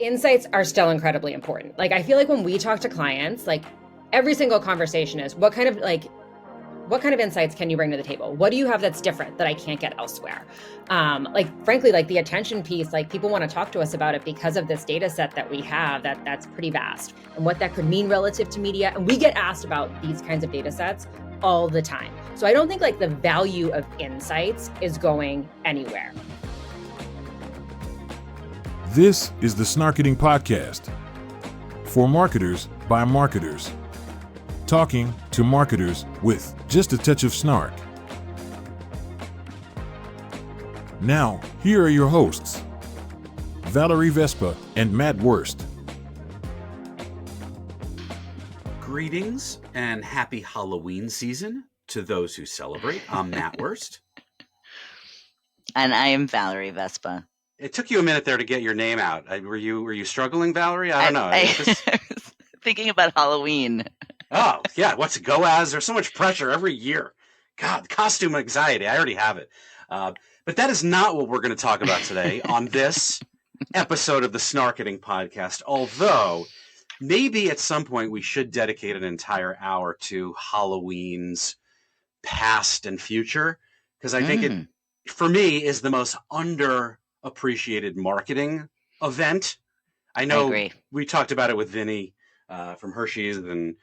Insights are still incredibly important. Like, I feel like when we talk to clients, like every single conversation is what kind of insights can you bring to the table? What do you have that's different that I can't get elsewhere? Frankly, like the attention piece, like people want to talk to us about it because of this data set that we have that's pretty vast and what that could mean relative to media. And we get asked about these kinds of data sets all the time. So I don't think like the value of insights is going anywhere. This is the Snarketing Podcast. For marketers, by marketers. Talking to marketers with just a touch of snark. Now, here are your hosts, Valerie Vespa and Matt Wurst. Greetings and happy Halloween season to those who celebrate. I'm Matt Wurst. And I am Valerie Vespa. It took you a minute there to get your name out. Were you struggling, Valerie? I don't know. I was thinking about Halloween. Oh, yeah. What's it go as? There's so much pressure every year. God, costume anxiety. I already have it. But that is not what we're going to talk about today on this episode of the Snarketing Podcast. Although, maybe at some point we should dedicate an entire hour to Halloween's past and future. Because I think it, for me, is the most underappreciated marketing event. I know we talked about it with Vinny from Hershey's and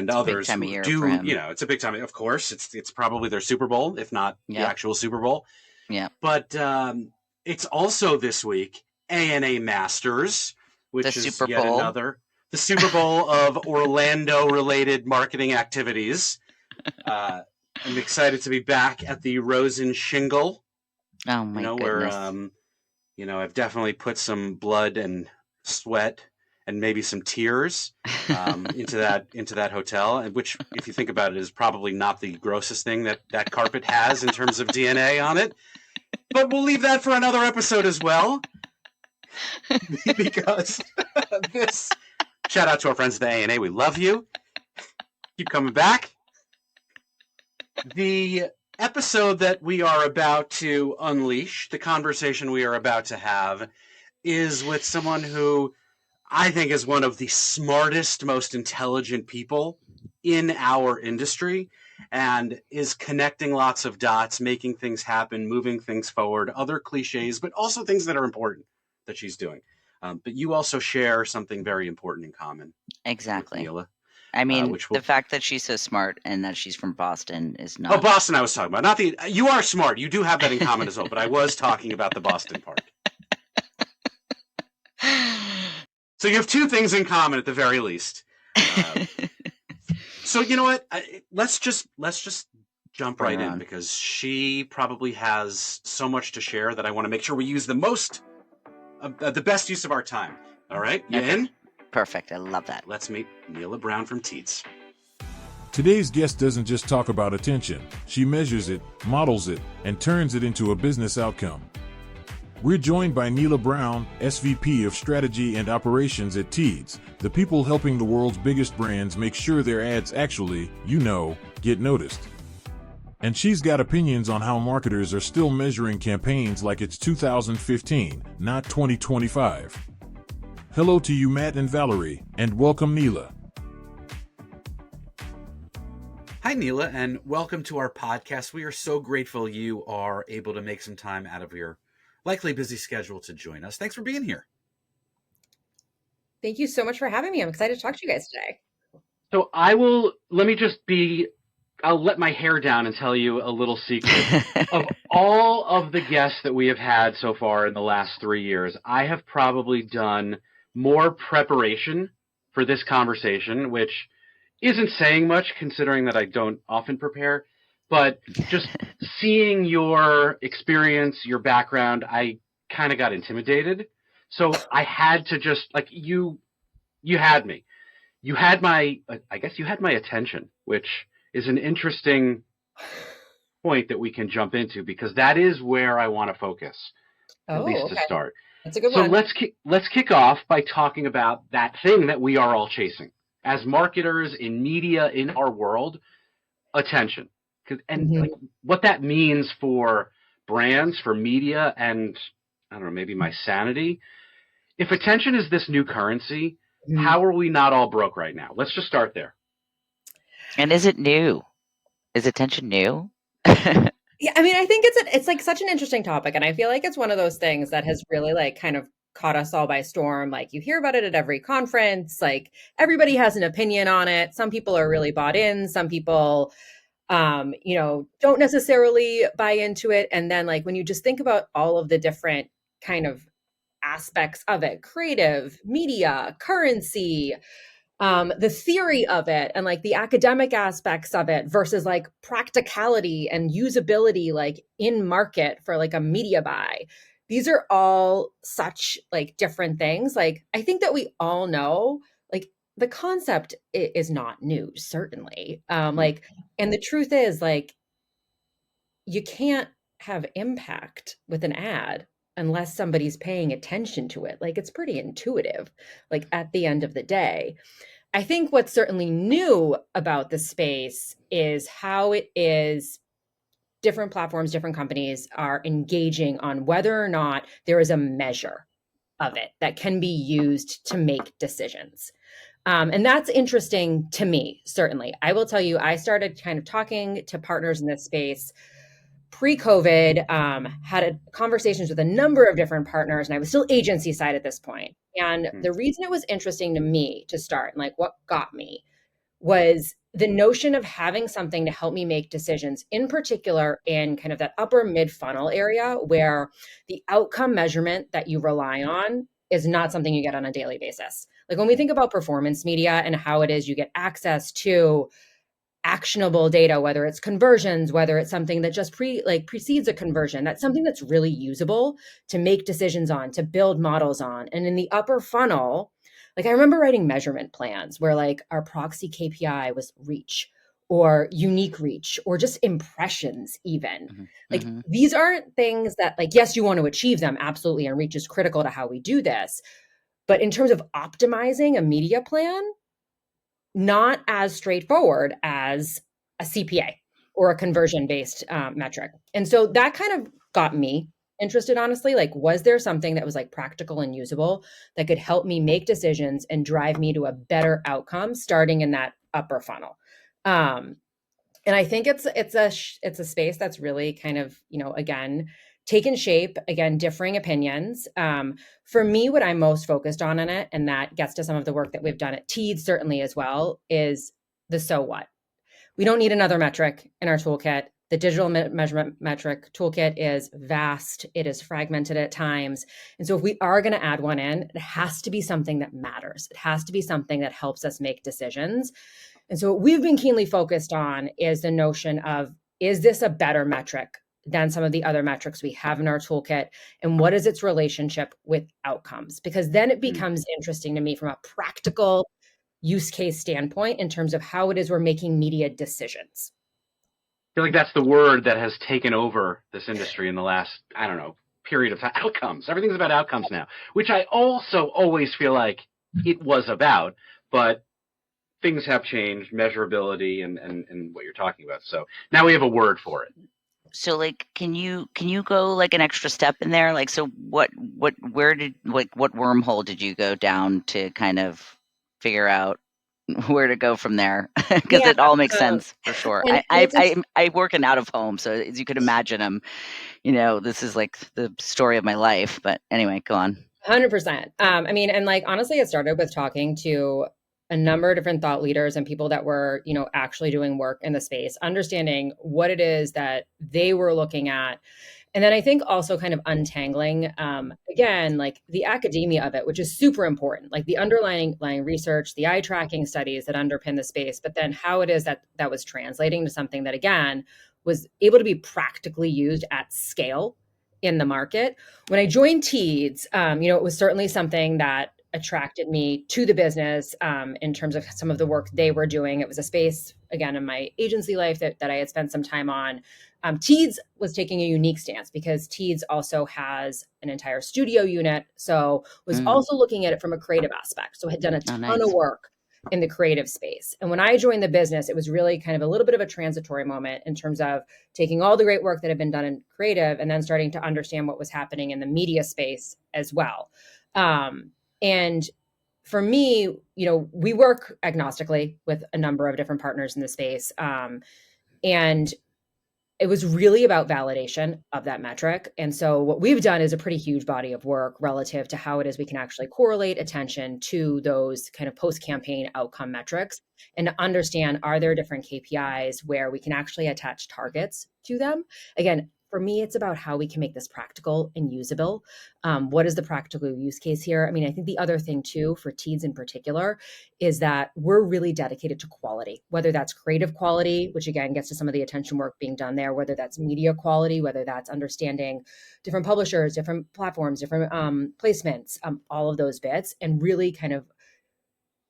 others who do, it's a big time. Of course, it's probably their Super Bowl, if not the actual Super Bowl. Yeah. But it's also this week A&A Masters, which is yet another the Super Bowl of Orlando-related marketing activities. I'm excited to be back at the Rosen Shingle. Oh my goodness! Where I've definitely put some blood and sweat and maybe some tears into that hotel, which, if you think about it, is probably not the grossest thing that carpet has in terms of DNA on it. But we'll leave that for another episode as well, because this. Shout out to our friends at the A&A. We love you. Keep coming back. The episode that we are about to unleash, the conversation we are about to have, is with someone who I think is one of the smartest, most intelligent people in our industry, and is connecting lots of dots, making things happen, moving things forward, other cliches, but also things that are important that she's doing. But you also share something very important in common. Exactly. Neala. I mean, the fact that she's so smart and that she's from Boston is not... Oh, Boston I was talking about. You are smart. You do have that in common as well, but I was talking about the Boston part. So you have two things in common at the very least. So you know what? Let's just jump right in, because she probably has so much to share that I want to make sure we use the best use of our time. All right? You in? Perfect. I love that. Let's meet Neala Brown from Teads. Today's guest doesn't just talk about attention. She measures it, models it, and turns it into a business outcome. We're joined by Neala Brown, SVP of Strategy and Operations at Teads, the people helping the world's biggest brands make sure their ads actually, get noticed. And she's got opinions on how marketers are still measuring campaigns like it's 2015, not 2025. Hello to you, Matt and Valerie, and welcome, Neala. Hi, Neala, and welcome to our podcast. We are so grateful you are able to make some time out of your likely busy schedule to join us. Thanks for being here. Thank you so much for having me. I'm excited to talk to you guys today. So I'll let my hair down and tell you a little secret. Of all of the guests that we have had so far in the last 3 years, I have probably done more preparation for this conversation, which isn't saying much considering that I don't often prepare, but just seeing your experience, your background, I kind of got intimidated. So I had to just, you had me. You had my attention, which is an interesting point that we can jump into, because that is where I want to focus, at least to start. That's a good one. So let's kick off by talking about that thing that we are all chasing as marketers in media in our world, attention. And what that means for brands, for media, and I don't know, maybe my sanity, If attention is this new currency, Mhm. how are we not all broke right now? Let's just start there. And is it new? Is attention new? Yeah, I mean, I think it's like such an interesting topic, and I feel like it's one of those things that has really like kind of caught us all by storm. Like you hear about it at every conference, like everybody has an opinion on it. Some people are really bought in, some people don't necessarily buy into it. And then like when you just think about all of the different kind of aspects of it, creative, media, currency, the theory of it and like the academic aspects of it versus like practicality and usability like in market for like a media buy. These are all such like different things. Like I think that we all know like the concept is not new, certainly. Like, and the truth is like you can't have impact with an ad unless somebody's paying attention to it. Like it's pretty intuitive, like at the end of the day. I think what's certainly new about the space is how it is different platforms, different companies are engaging on whether or not there is a measure of it that can be used to make decisions. And that's interesting to me, certainly. I will tell you, I started kind of talking to partners in this space pre-COVID, had conversations with a number of different partners, and I was still agency side at this point. And the reason it was interesting to me to start, and like what got me, was the notion of having something to help me make decisions, in particular in kind of that upper mid funnel area where the outcome measurement that you rely on is not something you get on a daily basis. Like when we think about performance media and how it is you get access to actionable data, whether it's conversions, whether it's something that just precedes a conversion, that's something that's really usable to make decisions on, to build models on. And in the upper funnel, like I remember writing measurement plans where like our proxy KPI was reach or unique reach or just impressions even. Like these aren't things that like, yes, you want to achieve them, absolutely, and reach is critical to how we do this. But in terms of optimizing a media plan, not as straightforward as a CPA or a conversion-based metric. And so that kind of got me interested, honestly. Like, was there something that was like practical and usable that could help me make decisions and drive me to a better outcome starting in that upper funnel? And I think it's a space that's really kind of, again, taken shape, again, differing opinions. For me, what I'm most focused on in it, and that gets to some of the work that we've done at Teads certainly as well, is the so what. We don't need another metric in our toolkit. The digital measurement metric toolkit is vast. It is fragmented at times. And so if we are going to add one in, it has to be something that matters. It has to be something that helps us make decisions. And so what we've been keenly focused on is the notion of, is this a better metric than some of the other metrics we have in our toolkit? And what is its relationship with outcomes? Because then it becomes interesting to me from a practical use case standpoint in terms of how it is we're making media decisions. I feel like that's the word that has taken over this industry in the last, period of time. Outcomes. Everything's about outcomes now, which I also always feel like it was about, but things have changed, measurability and what you're talking about. So now we have a word for it. So like, can you go like an extra step in there? Like, so what wormhole did you go down to kind of figure out where to go from there? Because it all makes sense for sure. I work in out of home, so as you could imagine, this is like the story of my life. But anyway, go on. 100%. I mean, and like honestly, it started with talking to a number of different thought leaders and people that were, actually doing work in the space, understanding what it is that they were looking at. And then I think also kind of untangling, again, like the academia of it, which is super important, like the underlying research, the eye tracking studies that underpin the space, but then how it is that was translating to something that, again, was able to be practically used at scale in the market. When I joined Teads, it was certainly something that attracted me to the business in terms of some of the work they were doing. It was a space, again, in my agency life that I had spent some time on. Teads was taking a unique stance because Teads also has an entire studio unit. So was also looking at it from a creative aspect. So had done a ton of work in the creative space. And when I joined the business, it was really kind of a little bit of a transitory moment in terms of taking all the great work that had been done in creative and then starting to understand what was happening in the media space as well. And for me, we work agnostically with a number of different partners in the space. And it was really about validation of that metric. And so what we've done is a pretty huge body of work relative to how it is we can actually correlate attention to those kind of post-campaign outcome metrics and to understand, are there different KPIs where we can actually attach targets to them? Again, for me, it's about how we can make this practical and usable. What is the practical use case here? I mean, I think the other thing too, for Teads in particular, is that we're really dedicated to quality, whether that's creative quality, which again gets to some of the attention work being done there, whether that's media quality, whether that's understanding different publishers, different platforms, different placements, all of those bits, and really kind of,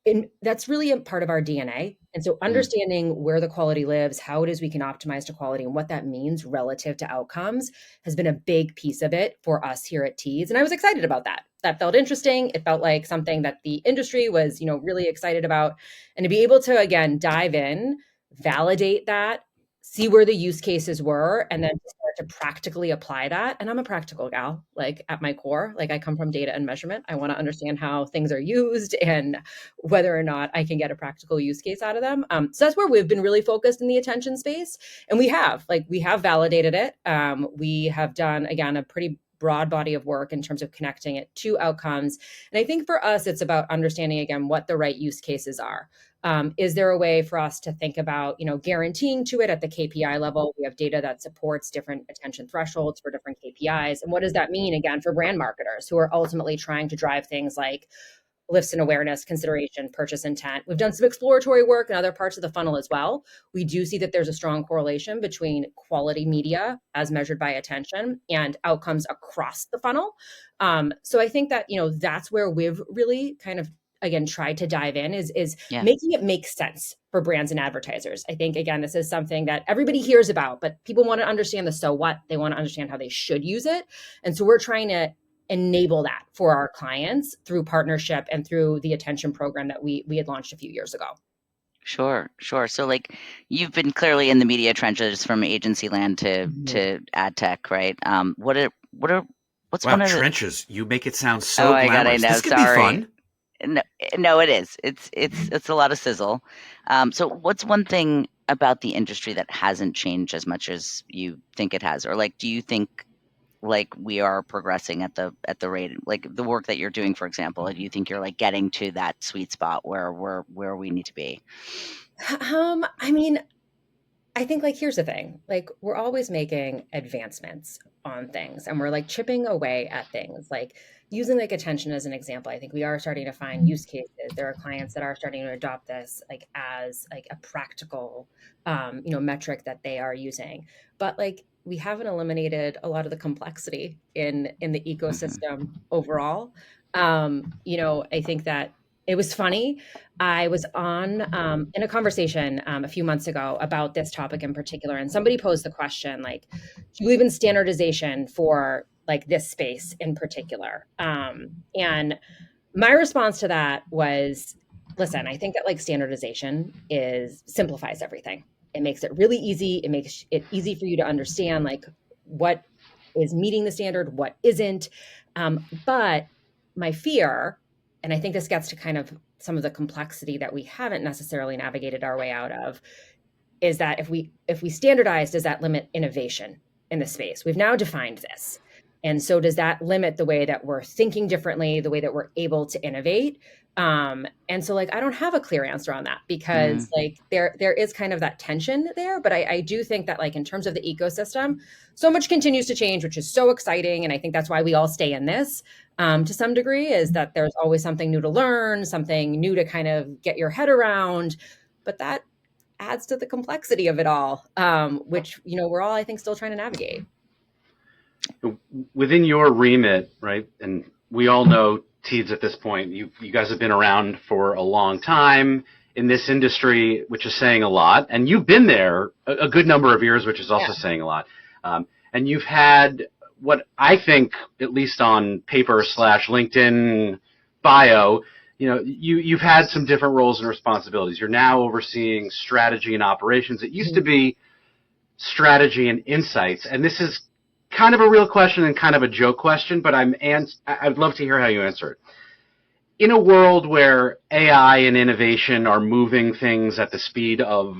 and that's really a part of our DNA. And so understanding where the quality lives, how it is we can optimize to quality, and what that means relative to outcomes has been a big piece of it for us here at Teads. And I was excited about that. That felt interesting. It felt like something that the industry was, really excited about. And to be able to, again, dive in, validate that, see where the use cases were, and then start to practically apply that. And I'm a practical gal, like at my core, like I come from data and measurement. I want to understand how things are used and whether or not I can get a practical use case out of them. So that's where we've been really focused in the attention space. And we have validated it. We have done, again, a pretty broad body of work in terms of connecting it to outcomes. And I think for us, it's about understanding, again, what the right use cases are. Is there a way for us to think about, guaranteeing to it at the KPI level? We have data that supports different attention thresholds for different KPIs. And what does that mean, again, for brand marketers who are ultimately trying to drive things like lifts in awareness, consideration, purchase intent? We've done some exploratory work in other parts of the funnel as well. We do see that there's a strong correlation between quality media as measured by attention and outcomes across the funnel. So I think that, that's where we've really kind of, again, tried to dive in is making it make sense for brands and advertisers. I think, again, this is something that everybody hears about, but people want to understand the so what. They want to understand how they should use it. And so we're trying to enable that for our clients through partnership and through the attention program that we had launched a few years ago. Sure. So like you've been clearly in the media trenches from agency land to ad tech, right? What's wow, one of trenches? You make it sound so I glamorous. know. This could Sorry. be fun. No, it is. It's a lot of sizzle. So what's one thing about the industry that hasn't changed as much as you think it has? Or like, do you think like we are progressing at the rate, like the work that you're doing, for example, do you think you're like getting to that sweet spot where we need to be? I mean, I think like, here's the thing, like we're always making advancements on things and we're like chipping away at things, like using like attention as an example. I think we are starting to find use cases. There are clients that are starting to adopt this like as like a practical, metric that they are using. But like we haven't eliminated a lot of the complexity in the ecosystem overall. I think that it was funny. I was on in a conversation a few months ago about this topic in particular, and somebody posed the question, like, do you believe in standardization for like this space in particular? And my response to that was, listen, I think that like standardization simplifies everything. It makes it really easy. It makes it easy for you to understand like what is meeting the standard, what isn't. But my fear, and I think this gets to kind of some of the complexity that we haven't necessarily navigated our way out of, is that if we standardize, does that limit innovation in the space? We've now defined this. And so does that limit the way that we're thinking differently, the way that we're able to innovate? And so like, I don't have a clear answer on that because like there is kind of that tension there, but I do think that like in terms of the ecosystem, so much continues to change, which is so exciting. And I think that's why we all stay in this to some degree, is that there's always something new to learn, something new to kind of get your head around, but that adds to the complexity of it all, which, we're all, I think, still trying to navigate. Within your remit, right? And we all know Teads at this point. You guys have been around for a long time in this industry, which is saying a lot. And you've been there a good number of years, which is also saying a lot. And you've had what I think, at least on paper / LinkedIn bio, you've had some different roles and responsibilities. You're now overseeing strategy and operations. It used to be strategy and insights, and this is kind of a real question and kind of a joke question, but I'd love to hear how you answer it. In a world where AI and innovation are moving things at the speed of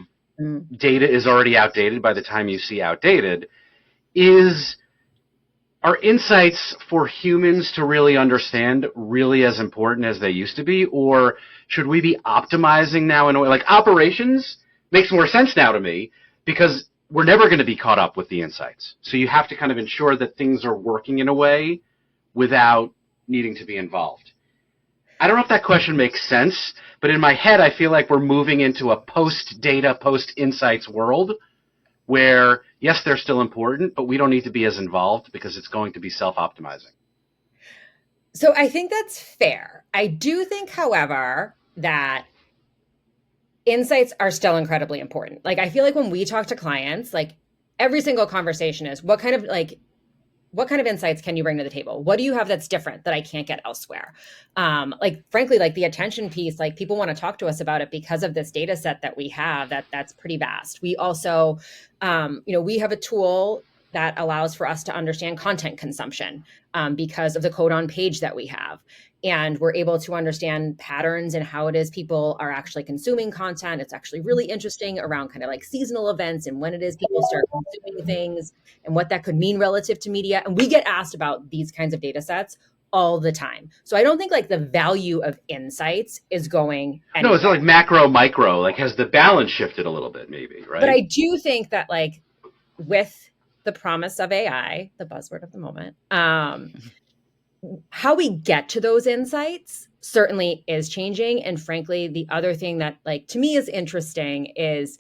data is already outdated by the time you see outdated, are insights for humans to really understand really as important as they used to be? Or should we be optimizing now in a way? Like operations makes more sense now to me because we're never going to be caught up with the insights. So you have to kind of ensure that things are working in a way without needing to be involved. I don't know if that question makes sense, but in my head, I feel like we're moving into a post-data, post-insights world where, yes, they're still important, but we don't need to be as involved because it's going to be self-optimizing. So I think that's fair. I do think, however, that insights are still incredibly important. Like, I feel like when we talk to clients, like every single conversation is what kind of insights can you bring to the table? What do you have that's different that I can't get elsewhere? Frankly, like the attention piece, like people want to talk to us about it because of this data set that we have that's pretty vast. We also, we have a tool that allows for us to understand content consumption because of the code on page that we have. And we're able to understand patterns and how it is people are actually consuming content. It's actually really interesting around kind of like seasonal events and when it is people start consuming things and what that could mean relative to media. And we get asked about these kinds of data sets all the time. So I don't think like the value of insights is going anywhere. No, it's not like macro, micro, like has the balance shifted a little bit maybe, right? But I do think that like with the promise of AI, the buzzword of the moment, how we get to those insights certainly is changing. And frankly, the other thing that like to me is interesting is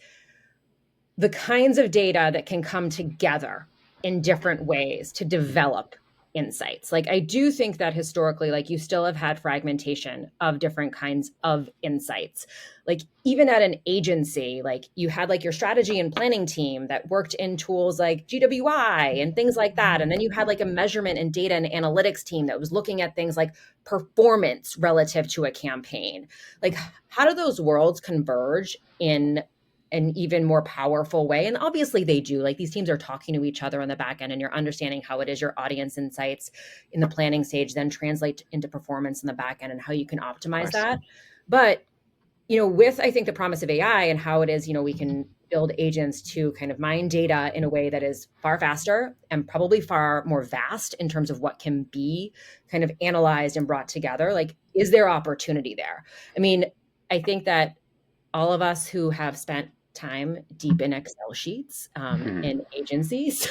the kinds of data that can come together in different ways to develop insights. Like I do think that historically, like you still have had fragmentation of different kinds of insights. Like even at an agency, like you had like your strategy and planning team that worked in tools like GWI and things like that. And then you had like a measurement and data and analytics team that was looking at things like performance relative to a campaign. Like how do those worlds converge in an even more powerful way? And obviously they do. Like these teams are talking to each other on the back end and you're understanding how it is your audience insights in the planning stage then translate into performance in the back end and how you can optimize that. But, with I think the promise of AI and how it is, we can build agents to kind of mine data in a way that is far faster and probably far more vast in terms of what can be kind of analyzed and brought together. Like, is there opportunity there? I mean, I think that all of us who have spent time deep in Excel sheets in agencies,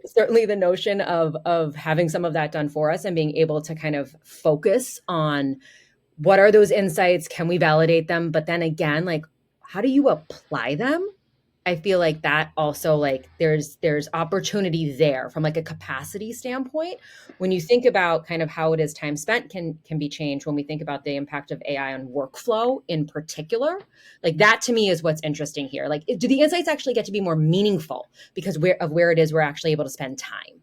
certainly the notion of having some of that done for us and being able to kind of focus on what are those insights? Can we validate them? But then again, like, how do you apply them? I feel like that also like there's opportunity there from like a capacity standpoint. When you think about kind of how it is time spent can be changed when we think about the impact of AI on workflow in particular, like that to me is what's interesting here. Like, do the insights actually get to be more meaningful because of where it is we're actually able to spend time?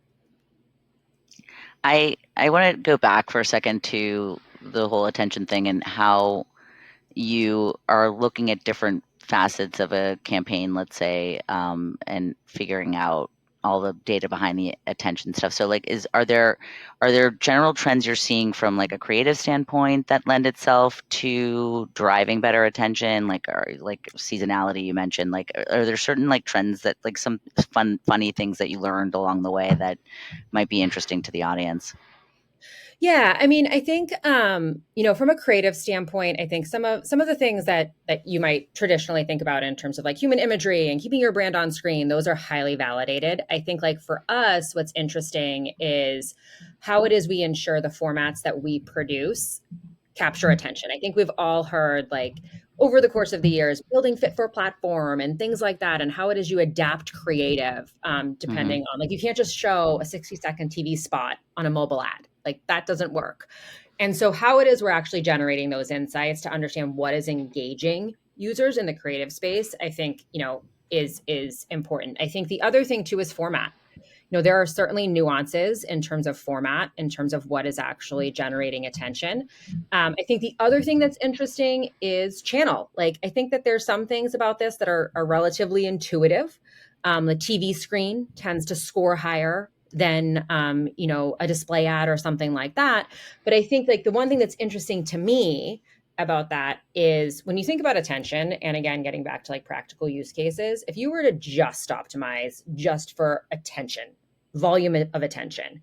I want to go back for a second to the whole attention thing and how you are looking at different facets of a campaign, let's say, and figuring out all the data behind the attention stuff. So like, are there general trends you're seeing from like a creative standpoint that lend itself to driving better attention? Like seasonality you mentioned, like, are there certain like trends that like some funny things that you learned along the way that might be interesting to the audience? Yeah, I mean, I think from a creative standpoint, I think some of the things that you might traditionally think about in terms of like human imagery and keeping your brand on screen, those are highly validated. I think like for us, what's interesting is how it is we ensure the formats that we produce capture attention. I think we've all heard like over the course of the years, building fit for platform and things like that, and how it is you adapt creative depending on like you can't just show a 60-second TV spot on a mobile ad. Like that doesn't work. And so how it is we're actually generating those insights to understand what is engaging users in the creative space, I think, is important. I think the other thing too is format. There are certainly nuances in terms of format, in terms of what is actually generating attention. I think the other thing that's interesting is channel. Like, I think that there's some things about this that are relatively intuitive. The TV screen tends to score higher than, a display ad or something like that. But I think like the one thing that's interesting to me about that is when you think about attention, and again, getting back to like practical use cases, if you were to just optimize just for attention, volume of attention,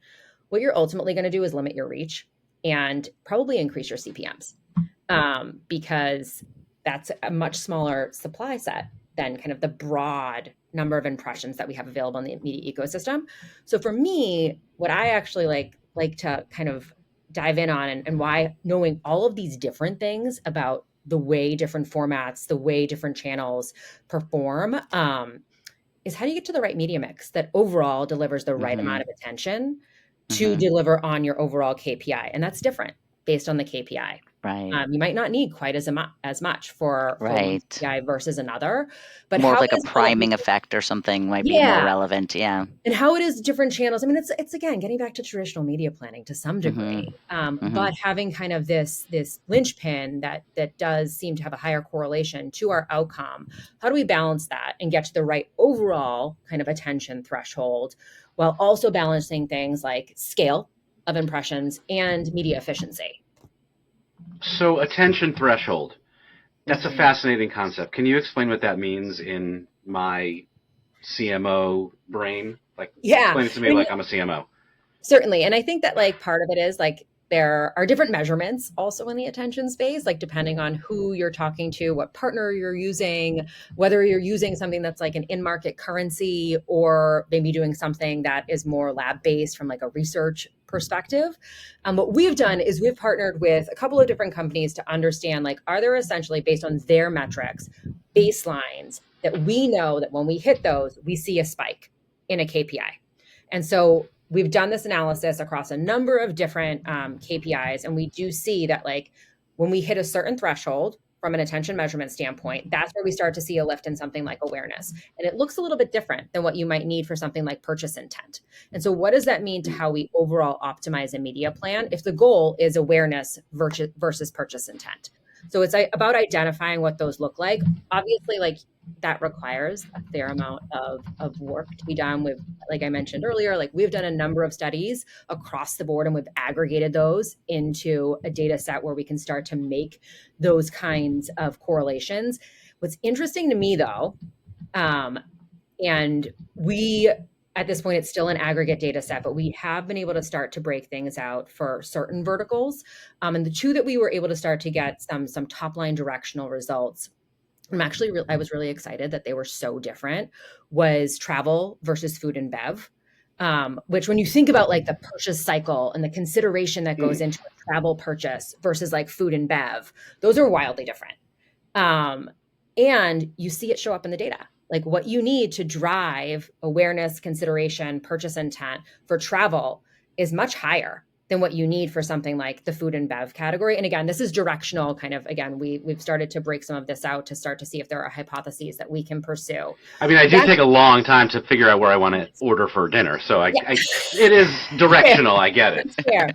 what you're ultimately going to do is limit your reach and probably increase your CPMs, because that's a much smaller supply set than kind of the broad number of impressions that we have available in the media ecosystem. So for me, what I actually like to kind of dive in on, and why knowing all of these different things about the way different formats, the way different channels perform, is how do you get to the right media mix that overall delivers the right amount of attention to deliver on your overall KPI. And that's different based on the KPI. Right. You might not need quite as much for one KPI versus another, but more of like a priming effect or something might be more relevant. Yeah. And how it is different channels. I mean, it's again, getting back to traditional media planning to some degree, but having kind of this linchpin that does seem to have a higher correlation to our outcome. How do we balance that and get to the right overall kind of attention threshold, while also balancing things like scale of impressions and media efficiency? So attention threshold, that's a fascinating concept. Can you explain what that means in my CMO brain? Explain it to me like I'm a CMO. Certainly. And I think that like part of it is like there are different measurements also in the attention space, like depending on who you're talking to, what partner you're using, whether you're using something that's like an in-market currency or maybe doing something that is more lab-based from like a research perspective. What we've done is we've partnered with a couple of different companies to understand, like, are there essentially based on their metrics, baselines that we know that when we hit those, we see a spike in a KPI. And so we've done this analysis across a number of different KPIs. And we do see that like when we hit a certain threshold from an attention measurement standpoint, that's where we start to see a lift in something like awareness. And it looks a little bit different than what you might need for something like purchase intent. And so what does that mean to how we overall optimize a media plan if the goal is awareness versus purchase intent? So it's about identifying what those look like. Obviously, like that requires a fair amount of work to be done with, like I mentioned earlier, like we've done a number of studies across the board and we've aggregated those into a data set where we can start to make those kinds of correlations. What's interesting to me though, and we, at this point, it's still an aggregate data set, but we have been able to start to break things out for certain verticals. And the two that we were able to start to get some top line directional results, I was really excited that they were so different, was travel versus food and bev, which when you think about like the purchase cycle and the consideration that goes into a travel purchase versus like food and bev, those are wildly different. And you see it show up in the data. Like what you need to drive awareness, consideration, purchase intent for travel is much higher than what you need for something like the food and bev category. And again, this is directional kind of, again, we've started to break some of this out to start to see if there are hypotheses that we can pursue. I mean, I do take a long time to figure out where I want to order for dinner. So it is directional. I get it. Fair.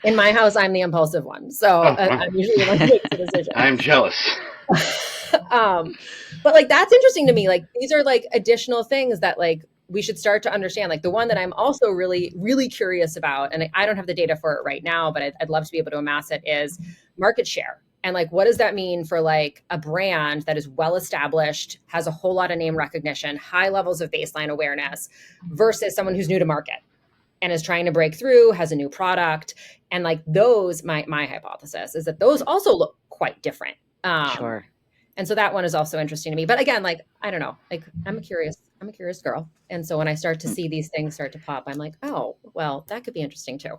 In my house, I'm the impulsive one. So I'm usually the one who makes the decision. I'm jealous. But like, that's interesting to me. Like, these are like additional things that like we should start to understand. Like the one that I'm also really, really curious about, and I don't have the data for it right now, but I'd love to be able to amass it, is market share. And like, what does that mean for like a brand that is well established, has a whole lot of name recognition, high levels of baseline awareness versus someone who's new to market and is trying to break through, has a new product. And like those, my hypothesis is that those also look quite different. Sure. And so that one is also interesting to me. But again, like, I don't know, like I'm a curious girl. And so when I start to see these things start to pop, I'm like, oh, well, that could be interesting too.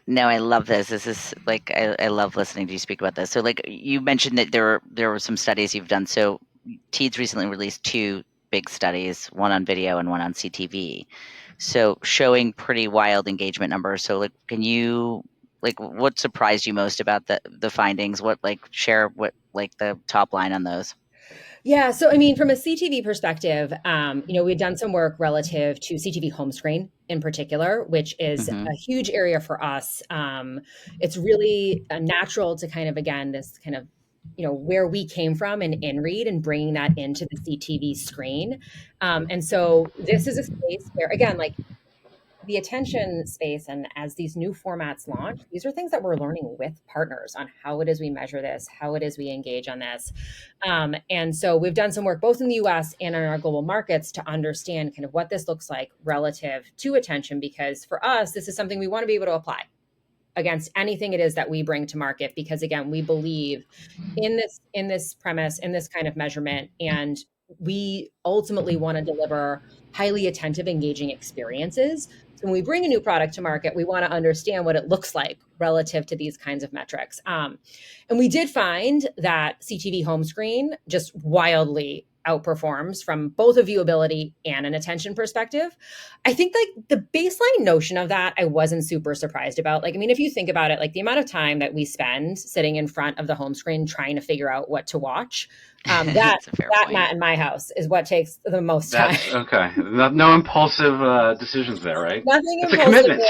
No, I love this. This is like, I love listening to you speak about this. So like you mentioned that there were some studies you've done. So Teads recently released 2 big studies, one on video and one on CTV. So showing pretty wild engagement numbers. So like, can you, like, what surprised you most about the findings? What share the top line on those? Yeah. So, I mean, from a CTV perspective, we've done some work relative to CTV home screen in particular, which is a huge area for us. It's really natural to kind of, again, this kind of where we came from in InRead and bringing that into the CTV screen. And so this is a space where, again, like the attention space, and as these new formats launch, these are things that we're learning with partners on how it is we measure this, how it is we engage on this. And so we've done some work both in the US and in our global markets to understand kind of what this looks like relative to attention, because for us, this is something we want to be able to apply against anything it is that we bring to market, because again, we believe in this premise, in this kind of measurement, and we ultimately want to deliver highly attentive, engaging experiences. So when we bring a new product to market, we want to understand what it looks like relative to these kinds of metrics. And we did find that CTV home screen just wildly outperforms from both a viewability and an attention perspective. I think like the baseline notion of that, I wasn't super surprised about. Like, I mean, if you think about it, like the amount of time that we spend sitting in front of the home screen trying to figure out what to watch, that Matt, in my house is what takes the most time. Okay. No impulsive decisions there, right? Nothing it's impulsive a commitment.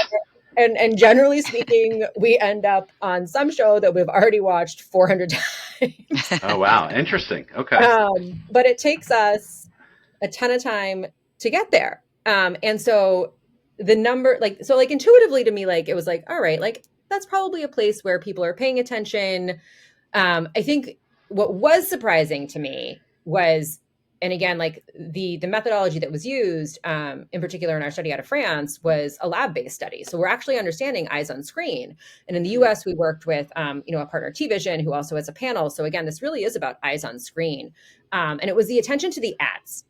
And generally speaking, we end up on some show that we've already watched 400 times. Oh, wow. Interesting. Okay. But it takes us a ton of time to get there. And so the number, like intuitively to me, like, it was like, all right, like that's probably a place where people are paying attention. I think what was surprising to me was, and again, like the methodology that was used, in particular in our study out of France, was a lab-based study. So we're actually understanding eyes on screen. And in the US, we worked with, a partner, T-Vision, who also has a panel. So again, this really is about eyes on screen. And it was the attention to the ads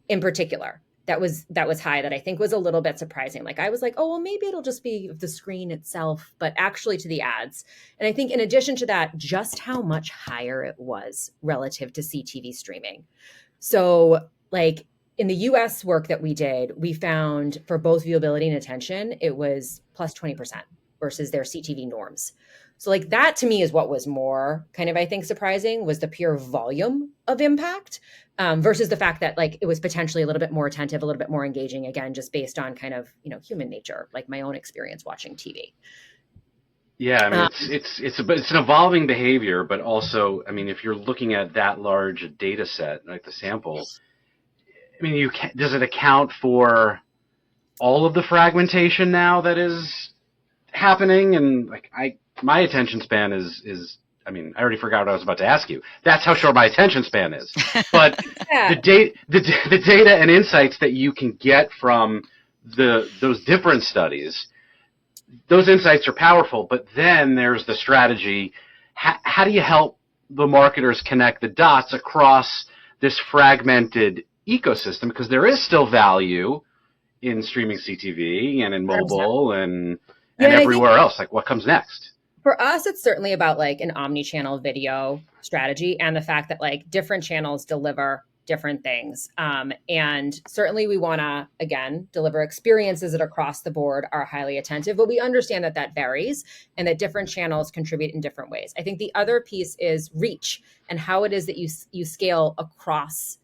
in particular that was high, that I think was a little bit surprising. Like I was like, oh, well, maybe it'll just be the screen itself, but actually to the ads. And I think in addition to that, just how much higher it was relative to CTV streaming. So like in the US work that we did, we found for both viewability and attention, it was plus 20% versus their CTV norms. So like that to me is what was more kind of, I think, surprising, was the pure volume of impact versus the fact that like it was potentially a little bit more attentive, a little bit more engaging, again, just based on kind of, human nature, like my own experience watching TV. Yeah, I mean, it's an evolving behavior, but also, I mean, if you're looking at that large a data set, like the sample, I mean, does it account for all of the fragmentation now that is happening? And like, my attention span is, I mean, I already forgot what I was about to ask you. That's how short my attention span is. But Yeah. the data and insights that you can get from those different studies, those insights are powerful, but then there's the strategy. How do you help the marketers connect the dots across this fragmented ecosystem? Because there is still value in streaming CTV and in mobile and everywhere else. Like, what comes next? For us, it's certainly about like an omnichannel video strategy and the fact that like different channels deliver different things. And certainly we want to, again, deliver experiences that across the board are highly attentive, but we understand that that varies and that different channels contribute in different ways. I think the other piece is reach and how it is that you scale across,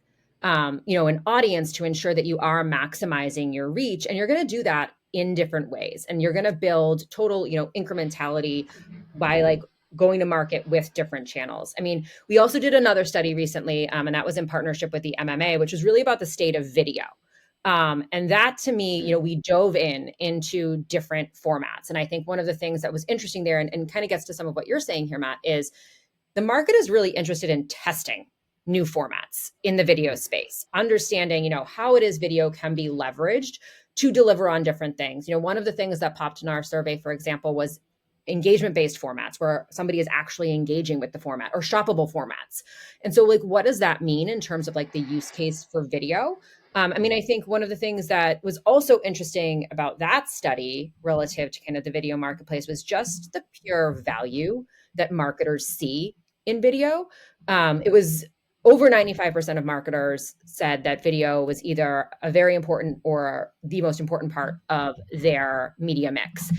an audience to ensure that you are maximizing your reach. And you're going to do that in different ways. And you're going to build total, incrementality by like going to market with different channels. I mean, we also did another study recently, and that was in partnership with the MMA, which was really about the state of video. And that to me, we dove into different formats. And I think one of the things that was interesting there and kind of gets to some of what you're saying here, Matt, is the market is really interested in testing new formats in the video space, understanding, how it is video can be leveraged to deliver on different things. One of the things that popped in our survey, for example, was engagement-based formats where somebody is actually engaging with the format, or shoppable formats. And so like, what does that mean in terms of like the use case for video? I mean, I think one of the things that was also interesting about that study relative to kind of the video marketplace was just the pure value that marketers see in video. It was over 95% of marketers said that video was either a very important or the most important part of their media mix.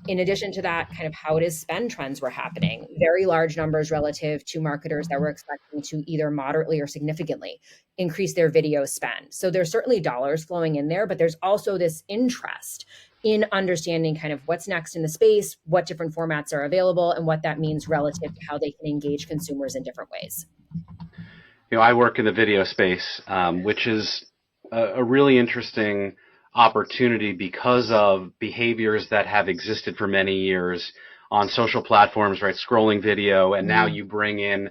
In addition to that, kind of how it is spend trends were happening, very large numbers relative to marketers that were expecting to either moderately or significantly increase their video spend. So there's certainly dollars flowing in there, but there's also this interest in understanding kind of what's next in the space, what different formats are available, and what that means relative to how they can engage consumers in different ways. I work in the video space, which is a really interesting opportunity because of behaviors that have existed for many years on social platforms, right? Scrolling video, and now you bring in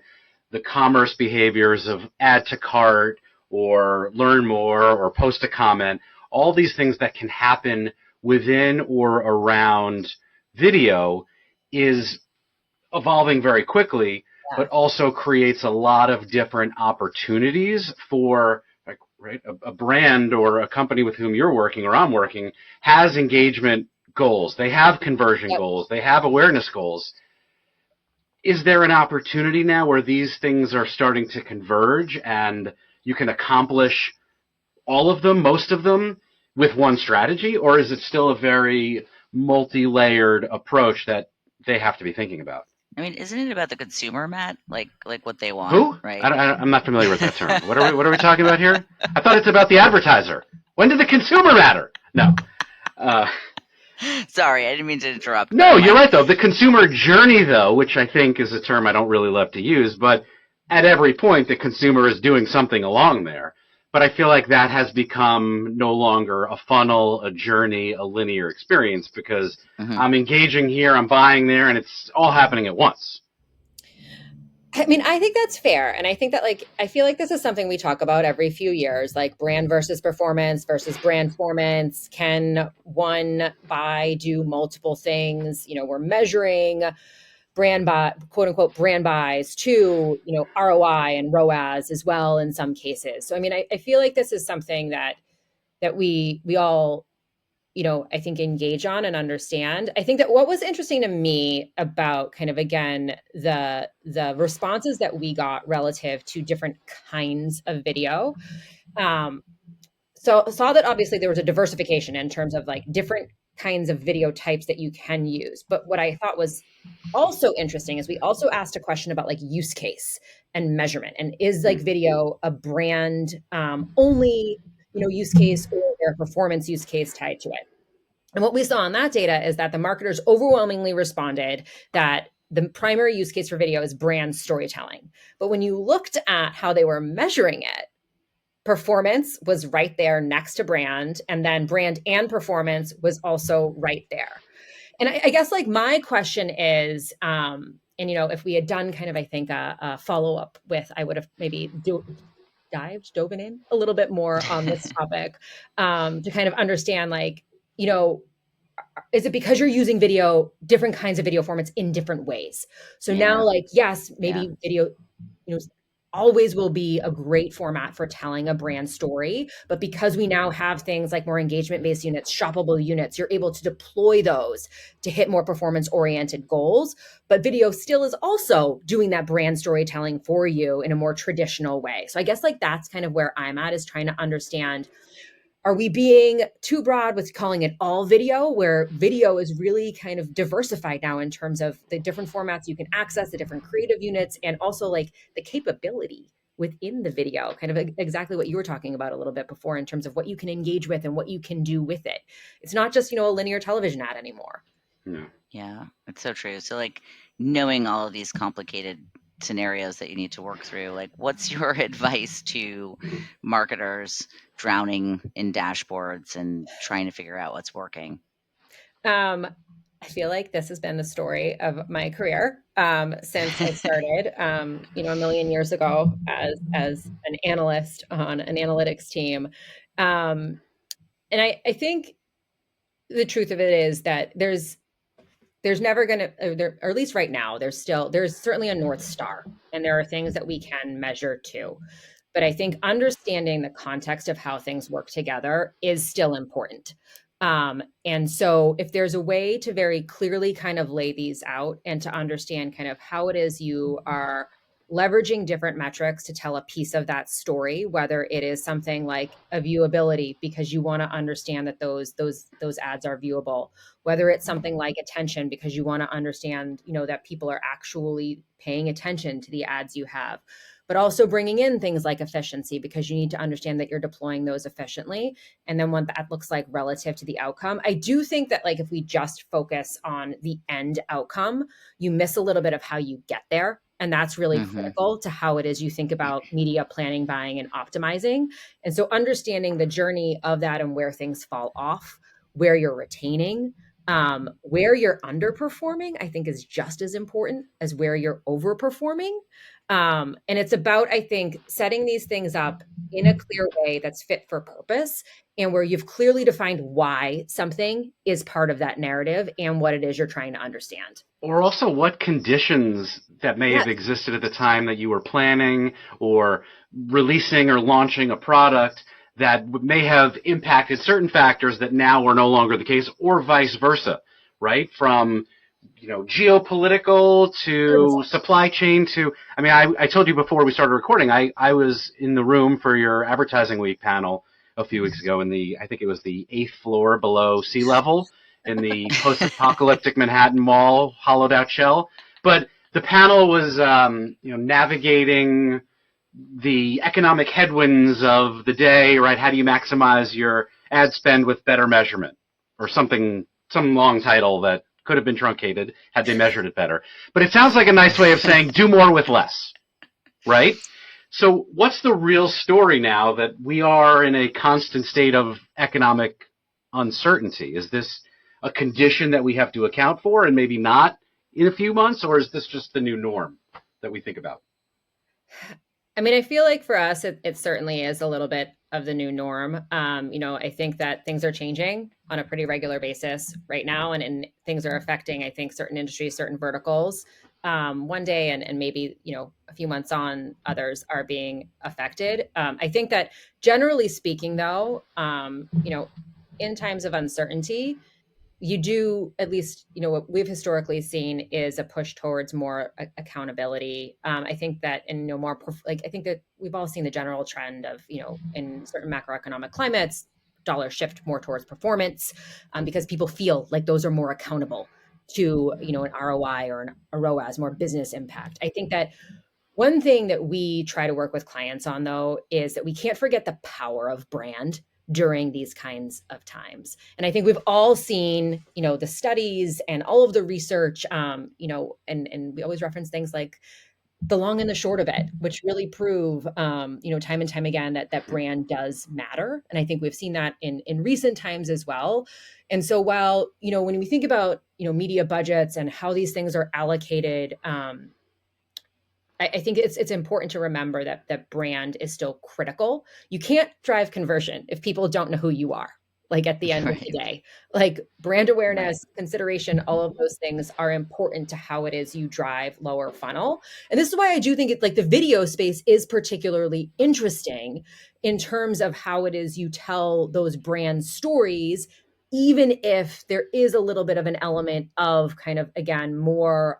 the commerce behaviors of add to cart or learn more or post a comment, all these things that can happen within or around video is evolving very quickly, but also creates a lot of different opportunities for, like, right, a brand or a company with whom you're working or I'm working has engagement goals. They have conversion goals. They have awareness goals. Is there an opportunity now where these things are starting to converge and you can accomplish all of them, most of them, with one strategy? Or is it still a very multi-layered approach that they have to be thinking about? I mean, isn't it about the consumer, Matt? Like what they want, Who? right? I'm not familiar with that term. What are we talking about here? I thought it's about the advertiser. When did the consumer matter? No. Sorry, I didn't mean to interrupt. No, you're right, though. The consumer journey, though, which I think is a term I don't really love to use, but at every point, the consumer is doing something along there. But I feel like that has become no longer a funnel, a journey, a linear experience because I'm engaging here, I'm buying there, and it's all happening at once. I mean, I think that's fair. And I think that, like, I feel like this is something we talk about every few years, like brand versus performance versus brand performance. Can one buy do multiple things? We're measuring brand buy, quote unquote, brand buys to, ROI and ROAS as well in some cases. So, I mean, I feel like this is something that we all, I think engage on and understand. I think that what was interesting to me about kind of, again, the responses that we got relative to different kinds of video. So saw that obviously there was a diversification in terms of like different kinds of video types that you can use. But what I thought was also interesting is we also asked a question about like use case and measurement. And is like video a brand only, use case, or their performance use case tied to it? And what we saw on that data is that the marketers overwhelmingly responded that the primary use case for video is brand storytelling. But when you looked at how they were measuring it, performance was right there next to brand, and then brand and performance was also right there. And I guess like my question is, and if we had done kind of, I think a follow-up with, I would have maybe dove in a little bit more on this topic to kind of understand, like, is it because you're using video, different kinds of video formats in different ways? So now, like, yes, maybe video, always will be a great format for telling a brand story. But because we now have things like more engagement-based units, shoppable units, you're able to deploy those to hit more performance-oriented goals. But video still is also doing that brand storytelling for you in a more traditional way. So I guess like that's kind of where I'm at, is trying to understand, are we being too broad with calling it all video, where video is really kind of diversified now in terms of the different formats you can access, the different creative units, and also like the capability within the video, kind of exactly what you were talking about a little bit before in terms of what you can engage with and what you can do with it. It's not just, a linear television ad anymore. Yeah, it's so true. So like knowing all of these complicated scenarios that you need to work through, like what's your advice to marketers drowning in dashboards and trying to figure out what's working? I feel like this has been the story of my career since I started, a million years ago as an analyst on an analytics team. And I think the truth of it is that there's never going to, or at least right now, there's certainly a North Star, and there are things that we can measure too. But I think understanding the context of how things work together is still important. And so if there's a way to very clearly kind of lay these out and to understand kind of how it is you are leveraging different metrics to tell a piece of that story, whether it is something like a viewability because you want to understand that those ads are viewable, whether it's something like attention because you want to understand, that people are actually paying attention to the ads you have, but also bringing in things like efficiency, because you need to understand that you're deploying those efficiently, and then what that looks like relative to the outcome. I do think that like if we just focus on the end outcome, you miss a little bit of how you get there. And that's really critical to how it is you think about media planning, buying, and optimizing. And so understanding the journey of that and where things fall off, where you're retaining, where you're underperforming, I think is just as important as where you're overperforming. And it's about, I think, setting these things up in a clear way that's fit for purpose, and where you've clearly defined why something is part of that narrative and what it is you're trying to understand. Or also what conditions that may have existed at the time that you were planning or releasing or launching a product that may have impacted certain factors that now are no longer the case, or vice versa, right? From, geopolitical to supply chain to, I told you before we started recording, I was in the room for your Advertising Week panel a few weeks ago I think it was the 8th floor below sea level in the post-apocalyptic Manhattan Mall hollowed out shell. But the panel was, navigating the economic headwinds of the day, right? How do you maximize your ad spend with better measurement, or something, some long title that could have been truncated had they measured it better. But it sounds like a nice way of saying do more with less, right? So what's the real story now that we are in a constant state of economic uncertainty? Is this a condition that we have to account for and maybe not in a few months, or is this just the new norm that we think about? I feel like for us, it certainly is a little bit of the new norm. I think that things are changing on a pretty regular basis right now, and things are affecting, I think, certain industries, certain verticals one day, and maybe, a few months on, others are being affected. I think that generally speaking, though, in times of uncertainty, you do, at least, what we've historically seen is a push towards more accountability. I think that I think that we've all seen the general trend of, in certain macroeconomic climates, dollars shift more towards performance because people feel like those are more accountable to, an ROI or a ROAS, more business impact. I think that one thing that we try to work with clients on, though, is that we can't forget the power of brand during these kinds of times. And I think we've all seen, the studies and all of the research, and we always reference things like the long and the short of it, which really prove, time and time again that brand does matter. And I think we've seen that in recent times as well. And so while, when we think about, media budgets and how these things are allocated, I think it's important to remember that brand is still critical. You can't drive conversion if people don't know who you are. Like at the end of the day, like brand awareness, consideration, all of those things are important to how it is you drive lower funnel. And this is why I do think it's like the video space is particularly interesting in terms of how it is you tell those brand stories, even if there is a little bit of an element of kind of, again, more,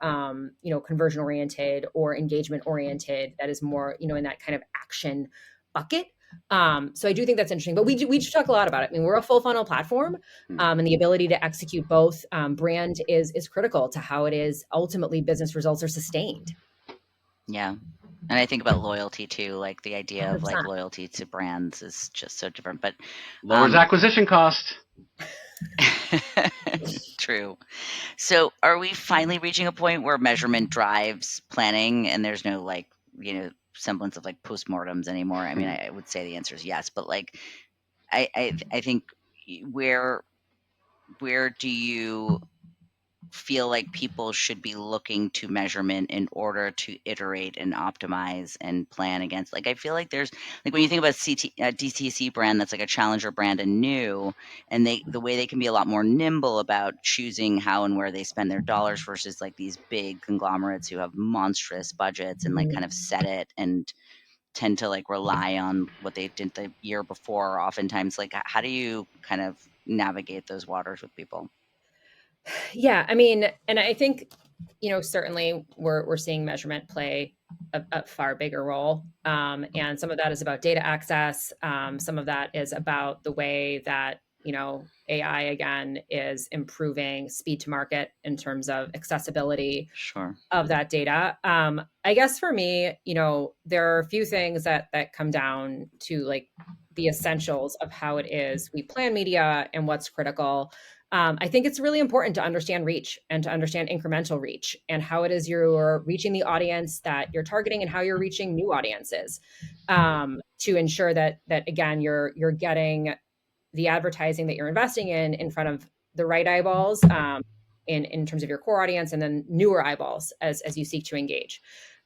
conversion oriented or engagement oriented, that is more, in that kind of action bucket. So I do think that's interesting, but we do talk a lot about it. We're a full funnel platform, and the ability to execute both brand is critical to how it is ultimately business results are sustained. Yeah. And I think about loyalty too, like the idea of 100%. like loyalty to brands is just so different, but lowers acquisition cost. True. So are we finally reaching a point where measurement drives planning and there's no semblance of like postmortems anymore? I would say the answer is yes, but I think where do you feel like people should be looking to measurement in order to iterate and optimize and plan against? I feel like there's when you think about DTC brand that's like a challenger brand and new, and the way they can be a lot more nimble about choosing how and where they spend their dollars versus like these big conglomerates who have monstrous budgets and kind of set it and tend to rely on what they did the year before. Oftentimes, how do you kind of navigate those waters with people? Yeah, and I think, certainly we're seeing measurement play a far bigger role. And some of that is about data access. Some of that is about the way that, AI again is improving speed to market in terms of accessibility Sure. of that data. I guess for me, there are a few things that come down to like the essentials of how it is we plan media and what's critical. I think it's really important to understand reach and to understand incremental reach and how it is you're reaching the audience that you're targeting and how you're reaching new audiences, to ensure that again you're getting the advertising that you're investing in front of the right eyeballs, in terms of your core audience, and then newer eyeballs as you seek to engage.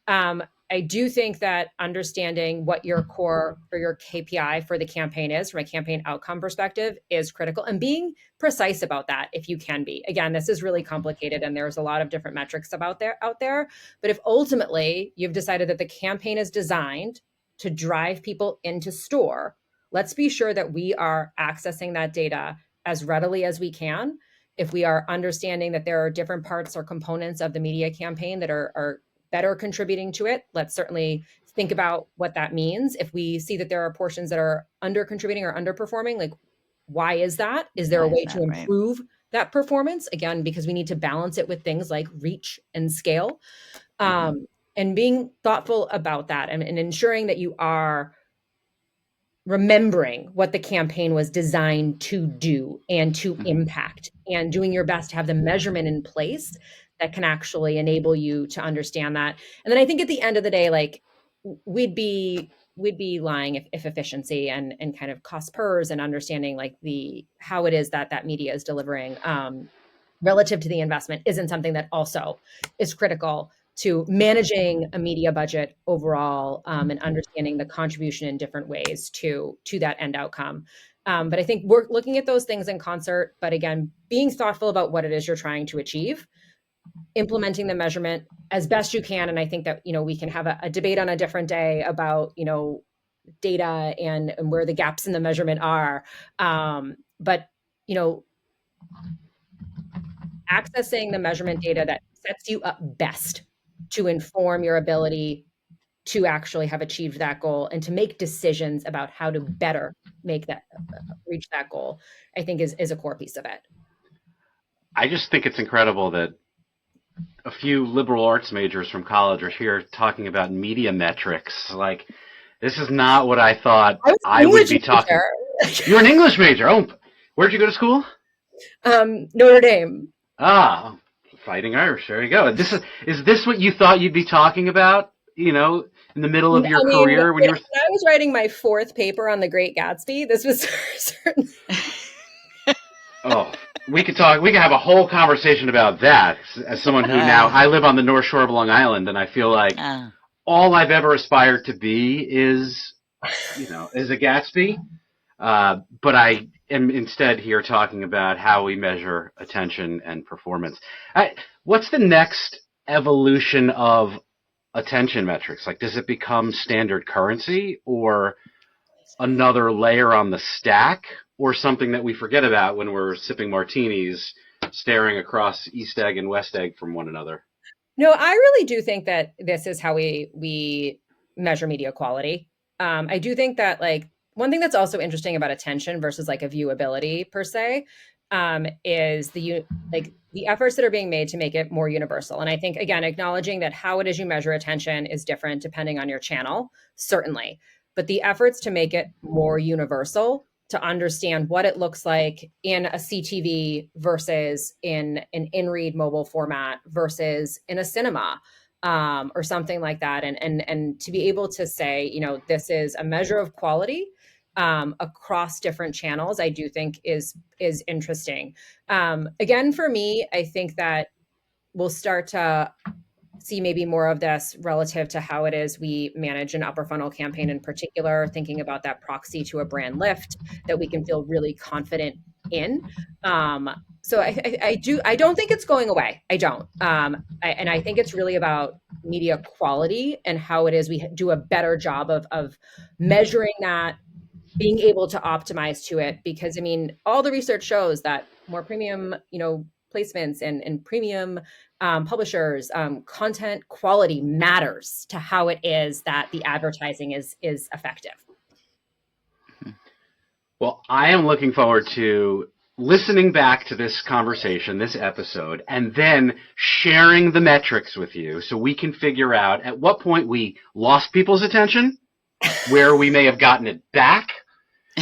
I do think that understanding what your core or your KPI for the campaign is from a campaign outcome perspective is critical, and being precise about that if you can be. Again, this is really complicated and there's a lot of different metrics out there. But if ultimately you've decided that the campaign is designed to drive people into store, let's be sure that we are accessing that data as readily as we can. If we are understanding that there are different parts or components of the media campaign that are better contributing to it, let's certainly think about what that means. If we see that there are portions that are under contributing or underperforming, like why is that? Is there a way to improve that performance? Again, because we need to balance it with things like reach and scale, and being thoughtful about that and ensuring that you are remembering what the campaign was designed to do and to impact, and doing your best to have the measurement in place that can actually enable you to understand that. And then I think at the end of the day, like we'd be lying if efficiency and kind of cost pers and understanding like how it is that media is delivering relative to the investment isn't something that also is critical to managing a media budget overall, and understanding the contribution in different ways to that end outcome. But I think we're looking at those things in concert, but again, being thoughtful about what it is you're trying to achieve, implementing the measurement as best you can. And I think that, we can have a debate on a different day about, data and where the gaps in the measurement are. But, accessing the measurement data that sets you up best to inform your ability to actually have achieved that goal and to make decisions about how to better reach that goal, I think is a core piece of it. I just think it's incredible that a few liberal arts majors from college are here talking about media metrics. Like, this is not what I thought I would be talking. You're an English major. Oh, where'd you go to school? Notre Dame. Ah, Fighting Irish. There you go. Is this what you thought you'd be talking about? In the middle of your career when you were. When I was writing my fourth paper on The Great Gatsby, this was certainly. Oh, we could have a whole conversation about that. As someone who now I live on the North Shore of Long Island, and I feel like all I've ever aspired to be is a Gatsby. But I am instead here talking about how we measure attention and performance. What's the next evolution of attention metrics? Like, does it become standard currency or another layer on the stack, or something that we forget about when we're sipping martinis, staring across East Egg and West Egg from one another? No, I really do think that this is how we measure media quality. I do think that like one thing that's also interesting about attention versus like a viewability per se, is the efforts that are being made to make it more universal. And I think, again, acknowledging that how it is you measure attention is different depending on your channel, certainly. But the efforts to make it more universal, to understand what it looks like in a CTV versus in an in-read mobile format versus in a cinema, or something like that. And to be able to say, this is a measure of quality across different channels, I do think is interesting. Again, for me, I think that we'll start to see maybe more of this relative to how it is we manage an upper funnel campaign in particular, thinking about that proxy to a brand lift that we can feel really confident in. So I don't think it's going away. I don't. And I think it's really about media quality and how it is we do a better job of measuring that, being able to optimize to it, because all the research shows that more premium, placements and premium publishers, content quality matters to how it is that the advertising is effective. Well, I am looking forward to listening back to this conversation, this episode, and then sharing the metrics with you so we can figure out at what point we lost people's attention, where we may have gotten it back,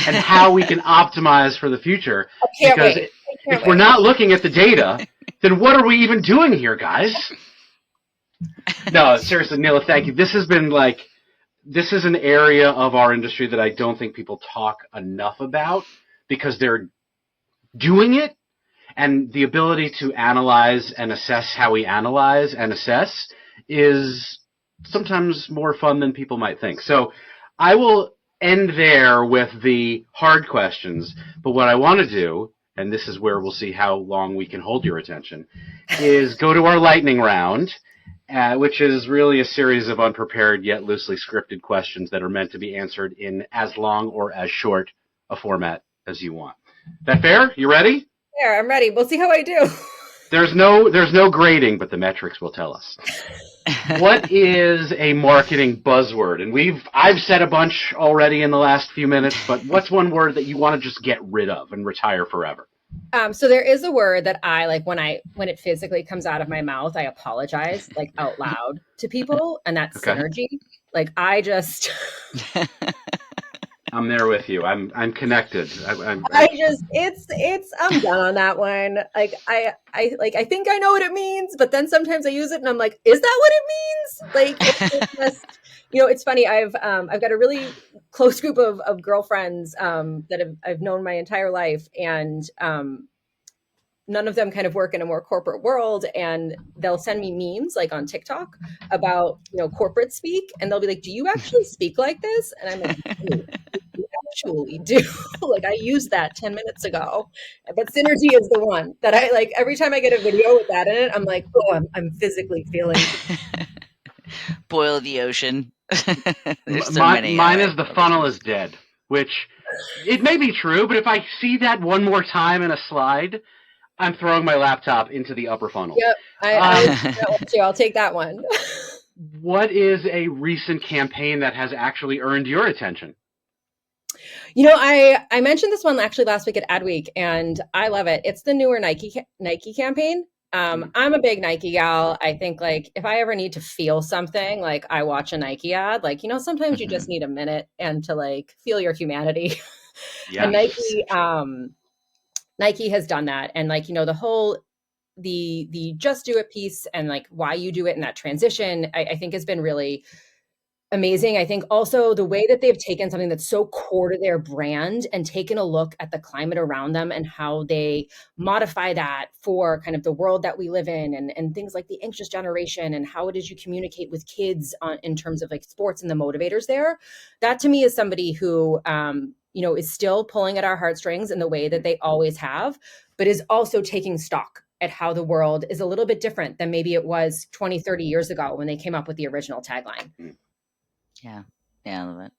and how we can optimize for the future. Because if we're not looking at the data, then what are we even doing here, guys? No, seriously, Neala, thank you. This has been this is an area of our industry that I don't think people talk enough about because they're doing it, and the ability to analyze and assess how we analyze and assess is sometimes more fun than people might think. So I will end there with the hard questions, but what I want to do, and this is where we'll see how long we can hold your attention, is go to our lightning round, which is really a series of unprepared yet loosely scripted questions that are meant to be answered in as long or as short a format as you want. That fair? You ready? Yeah, I'm ready. We'll see how I do. There's no grading, but the metrics will tell us. What is a marketing buzzword? And I've said a bunch already in the last few minutes, but what's one word that you want to just get rid of and retire forever? So there is a word that I when it physically comes out of my mouth, I apologize out loud to people, and that's synergy. I'm there with you. I'm connected. I'm done on that one. I think I know what it means, but then sometimes I use it and I'm like, is that what it means? It's just, it's funny. I've got a really close group of girlfriends that I've known my entire life, and none of them kind of work in a more corporate world, and they'll send me memes on TikTok about, corporate speak. And they'll be like, do you actually speak like this? And I'm like, you actually do. I used that 10 minutes ago, but synergy is the one that I every time I get a video with that in it, I'm like, oh, I'm physically feeling. Boil the ocean. Mine is the funnel is dead, which it may be true, but if I see that one more time in a slide, I'm throwing my laptop into the upper funnel. Yep, I'll take that one. What is a recent campaign that has actually earned your attention? I mentioned this one actually last week at Adweek, and I love it. It's the newer Nike campaign. I'm a big Nike gal. I think if I ever need to feel something, I watch a Nike ad. Sometimes you just need a minute and to feel your humanity. Yeah. And Nike has done that. And the whole, the just do it piece and why you do it in that transition, I think has been really amazing. I think also the way that they've taken something that's so core to their brand and taken a look at the climate around them and how they modify that for kind of the world that we live in, and things like the anxious generation and how it is you communicate with kids in terms of sports and the motivators there. That to me is somebody who, is still pulling at our heartstrings in the way that they always have, but is also taking stock at how the world is a little bit different than maybe it was 20, 30 years ago when they came up with the original tagline. Yeah, I love it.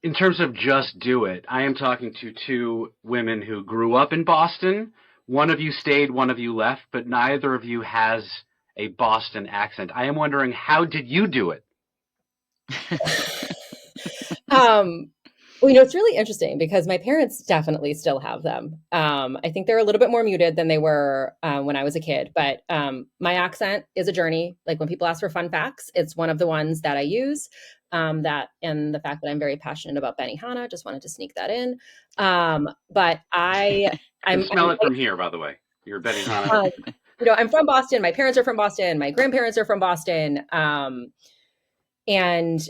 In terms of just do it, I am talking to two women who grew up in Boston. One of you stayed, one of you left, but neither of you has a Boston accent. I am wondering, how did you do it? It's really interesting because my parents definitely still have them. I think they're a little bit more muted than they were when I was a kid, but my accent is a journey. When people ask for fun facts, it's one of the ones that I use. That and the fact that I'm very passionate about Benihana, just wanted to sneak that in. But I smell it from here, by the way. You're Benihana. I'm from Boston. My parents are from Boston. My grandparents are from Boston. And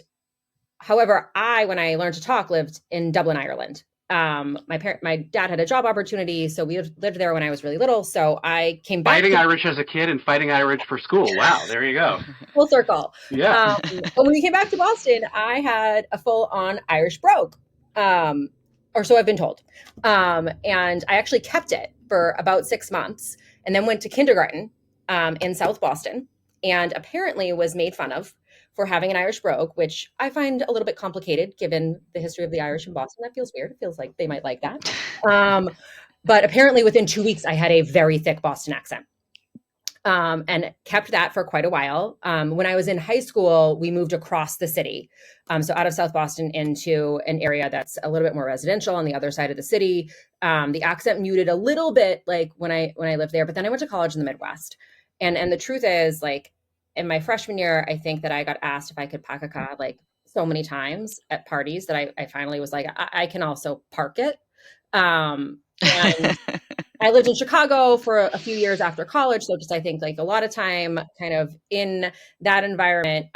however, when I learned to talk, lived in Dublin, Ireland. My dad had a job opportunity, so we lived there when I was really little. So I came back. Fighting Irish as a kid and fighting Irish for school. Wow, there you go. Full circle. Yeah. But when we came back to Boston, I had a full-on Irish brogue, or so I've been told. And I actually kept it for about 6 months, and then went to kindergarten in South Boston, and apparently was made fun of for having an Irish brogue, which I find a little bit complicated given the history of the Irish in Boston. That feels weird. It feels like they might like that. But apparently within 2 weeks, I had a very thick Boston accent. and kept that for quite a while. When I was in high school, we moved across the city. So out of South Boston into an area that's a little bit more residential on the other side of the city. The accent muted a little bit like when I lived there, but then I went to college in the Midwest. And the truth is, like, in my freshman year, I think that I got asked if I could pack a car like so many times at parties that I finally was like, I can also park it. And I lived in Chicago for a few years after college. So just, I think, like, a lot of time kind of in that environment.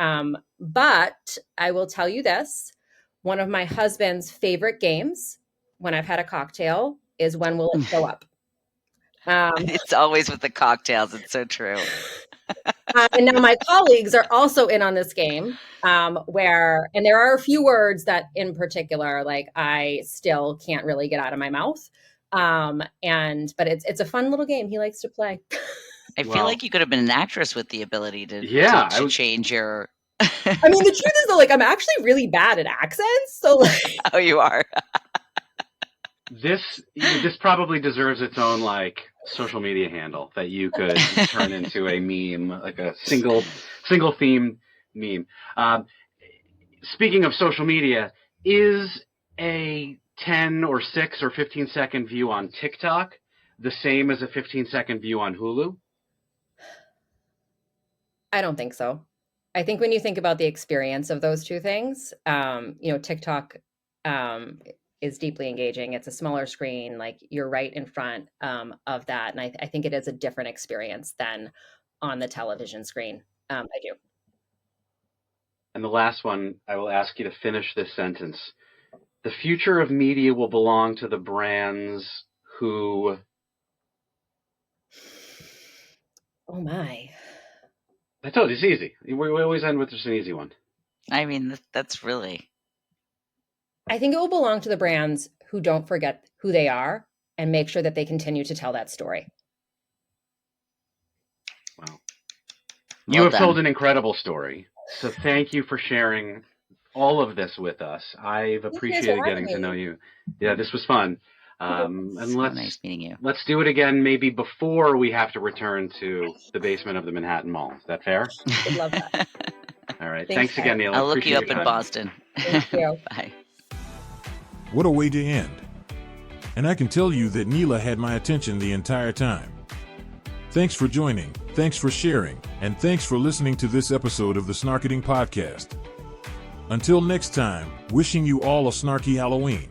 But I will tell you this, one of my husband's favorite games when I've had a cocktail is when will it show up? It's always with the cocktails. It's so true. And now my colleagues are also in on this game, and there are a few words that in particular, like, I still can't really get out of my mouth. But it's a fun little game he likes to play. I feel like you could have been an actress with the ability to change your. I mean, the truth is, though, like, I'm actually really bad at accents. So, like, oh, you are. This probably deserves its own, like, social media handle that you could turn into a meme, like a single theme meme. Speaking of social media, is a 10 or 6 or 15 second view on TikTok the same as a 15-second view on Hulu? I don't think so. I think when you think about the experience of those two things, TikTok is deeply engaging. It's a smaller screen, like, you're right in front of that. And I think it is a different experience than on the television screen. I do. And the last one, I will ask you to finish this sentence. The future of media will belong to the brands who... Oh, my. I told you, it's easy. We always end with just an easy one. I mean, that's really... I think it will belong to the brands who don't forget who they are and make sure that they continue to tell that story. Wow. You have told an incredible story. So thank you for sharing all of this with us. I've appreciated getting to know you. Yeah, this was fun. And nice meeting you. Let's do it again maybe before we have to return to the basement of the Manhattan Mall. Is that fair? I'd love that. All right. Thanks again, Neala. I'll look you up in Boston. Thank you. Bye. What a way to end. And I can tell you that Neala had my attention the entire time. Thanks for joining, thanks for sharing, and thanks for listening to this episode of the Snarketing Podcast. Until next time, wishing you all a snarky Halloween.